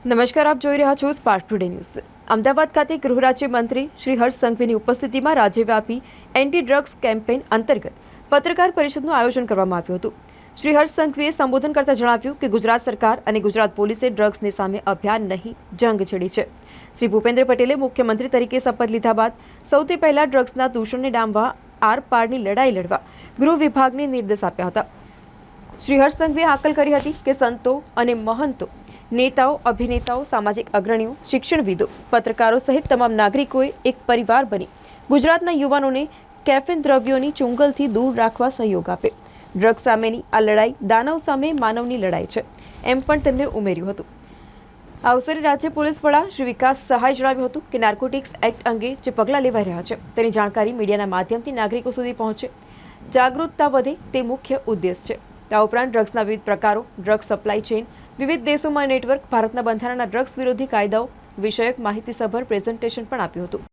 નમસ્કાર, આપ જોઈ રહ્યા છો સ્પાર્ક ટુડે ન્યૂઝ। અમદાવાદ ખાતે ગૃહ રાજ્યમંત્રી શ્રી હર્ષ સંઘવીની ઉપસ્થિતિમાં રાજ્યવ્યાપી એન્ટી ડ્રગ્સ કેમ્પેઇન અંતર્ગત પત્રકાર પરિષદનું આયોજન કરવામાં આવ્યું હતું। શ્રી હર્ષ સંઘવીએ સંબોધન કરતા જણાવ્યું કે ગુજરાત સરકાર અને ગુજરાત પોલીસે ડ્રગ્સની સામે અભિયાન નહીં, જંગ છેડી છે। શ્રી ભૂપેન્દ્ર પટેલે મુખ્યમંત્રી તરીકે શપથ લીધા બાદ સૌથી પહેલા ડ્રગ્સના દૂષણને ડામવા આરપારની લડાઈ લડવા ગૃહ વિભાગને નિર્દેશ આપ્યા હતા। શ્રી હર્ષ સંઘવીએ હાકલ કરી હતી કે સંતો અને મહંતો, नेताओं, अभिनेताओं, सामाजिक अग्रणीओ, शिक्षणविदो, पत्रकारों सहित तमाम नागरिकोए एक परिवार बनी गुजरातना युवानोने कैफीन द्रव्योनी चुंगलथी दूर राखवा सहयोग आपे। ड्रग्स सामेनी आ लड़ाई दानव सामे मानवनी लड़ाई छे एम पण तेमणे उमेर्युं हतुं। आ अवसरे राज्य पोलीस वड़ा श्री विकास सहाय जणाव्युं हतुं के नार्कोटिक्स एक्ट अंगे जे पगलां लेवाई रह्या छे तेनी जाणकारी मीडियाना माध्यमथी नागरिको सुधी पहोंचे, जागरूकता वधे ते मुख्य उद्देश्य छे। આ ઉપરાંત ડ્રગ્સના વિવિધ પ્રકારો, ડ્રગ્સ સપ્લાય ચેઇન, વિવિધ દેશોમાં નેટવર્ક, ભારતના બંધારણના ડ્રગ્સ વિરોધી કાયદાઓ વિષયક માહિતીસભર પ્રેઝન્ટેશન પણ આપ્યું હતું।